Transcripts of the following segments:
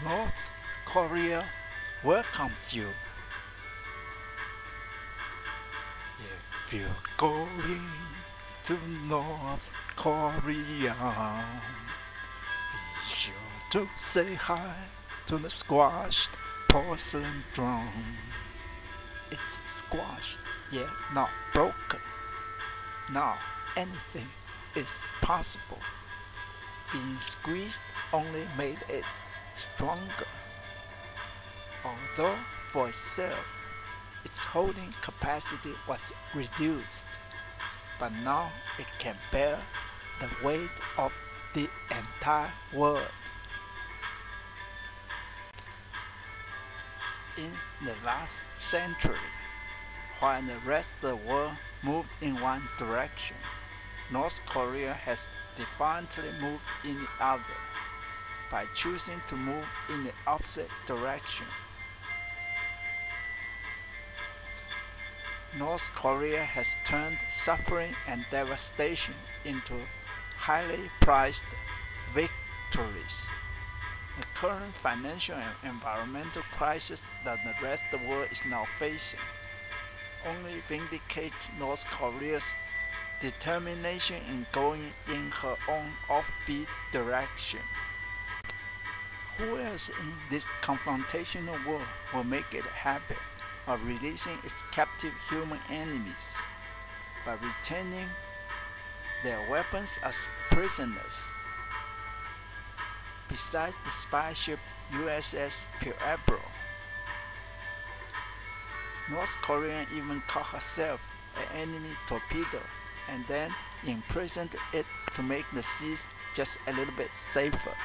North Korea welcomes you. If you're going to North Korea, be sure to say hi to the squashed porcelain drum. It's squashed, yet not broken. Now anything is possible. Being squeezed only made it stronger. Although for itself its holding capacity was reduced, but now it can bear the weight of the entire world. In the last century, while the rest of the world moved in one direction, North Korea has defiantly moved in the other by choosing to move in the opposite direction. North Korea has turned suffering and devastation into highly prized victories. The current financial and environmental crisis that the rest of the world is now facing only vindicates North Korea's determination in going in her own offbeat direction. Who else in this confrontational world will make it a habit of releasing its captive human enemies by retaining their weapons as prisoners? Besides the spy ship USS Pueblo, North Korea even caught herself an enemy torpedo and then imprisoned it to make the seas just a little bit safer.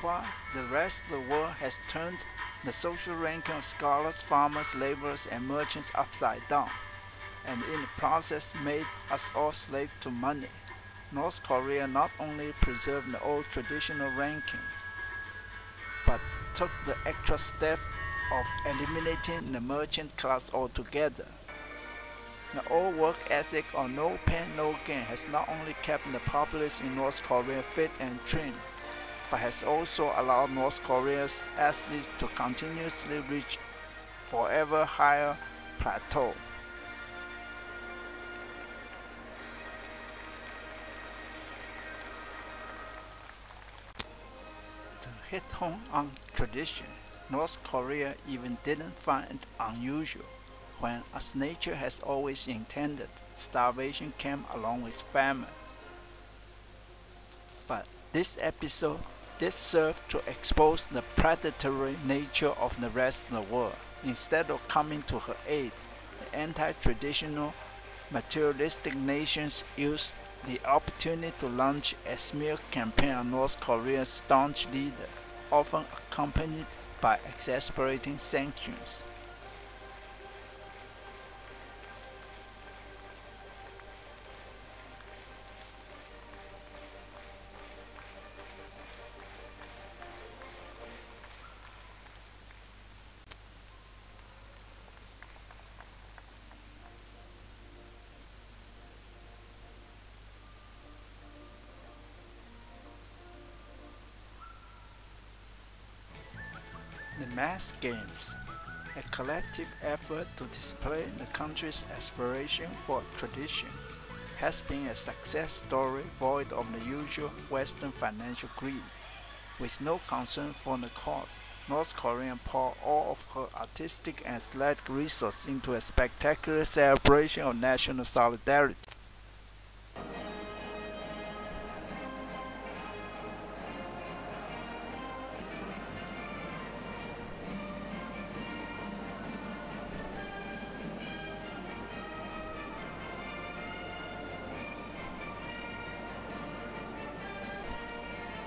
While the rest of the world has turned the social ranking of scholars, farmers, laborers, and merchants upside down, and in the process made us all slaves to money, North Korea not only preserved the old traditional ranking, but took the extra step of eliminating the merchant class altogether. The old work ethic of no pain, no gain has not only kept the populace in North Korea fit and trim, but has also allowed North Korea's athletes to continuously reach forever higher plateau. To hit home on tradition, North Korea even didn't find it unusual when, as nature has always intended, starvation came along with famine. But this episode did serve to expose the predatory nature of the rest of the world. Instead of coming to her aid, the anti-traditional materialistic nations used the opportunity to launch a smear campaign on North Korea's staunch leader, often accompanied by exasperating sanctions. The mass games, a collective effort to display the country's aspiration for tradition, has been a success story void of the usual Western financial greed. With no concern for the cause, North Korea poured all of her artistic and athletic resources into a spectacular celebration of national solidarity.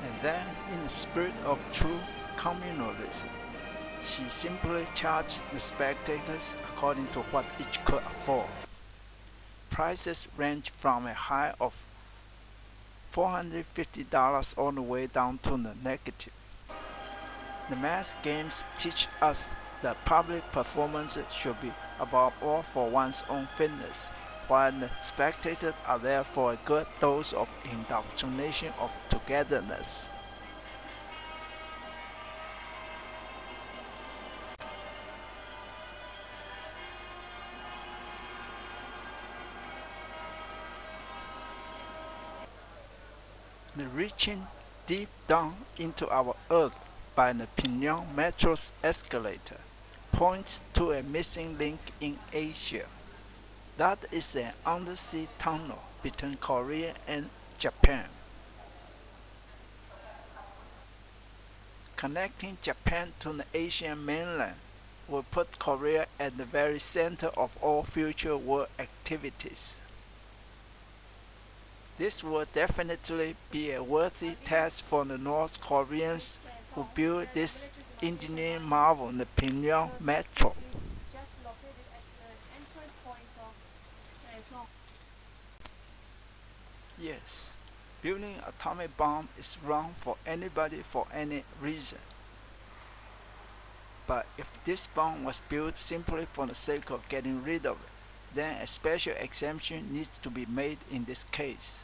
And then, in the spirit of true communalism, she simply charged the spectators according to what each could afford. Prices ranged from a high of $450 all the way down to the negative. The mass games teach us that public performances should be above all for one's own fitness, while the spectators are there for a good dose of indoctrination of togetherness. reaching deep down into our Earth by the Pyongyang Metro's escalator points to a missing link in Asia. That is an undersea tunnel between Korea and Japan. Connecting Japan to the Asian mainland will put Korea at the very center of all future war activities. This will definitely be a worthy task for the North Koreans who build this engineering marvel, the Pyongyang Metro. Yes, building an atomic bomb is wrong for anybody for any reason. But if this bomb was built simply for the sake of getting rid of it, then a special exemption needs to be made in this case.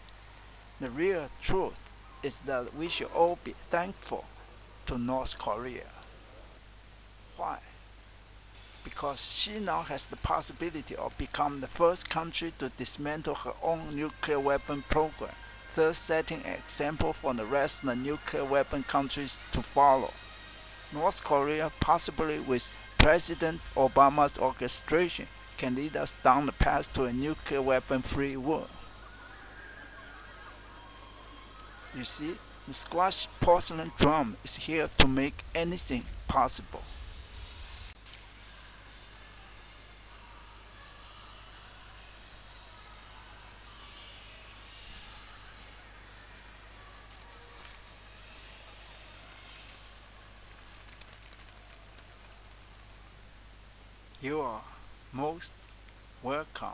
The real truth is that we should all be thankful to North Korea. Why? Because she now has the possibility of becoming the first country to dismantle her own nuclear weapon program, thus setting an example for the rest of the nuclear weapon countries to follow. North Korea, possibly with President Obama's orchestration, can lead us down the path to a nuclear weapon-free world. You see, the Squashed Porcelain Drum is here to make anything possible. You are most welcome.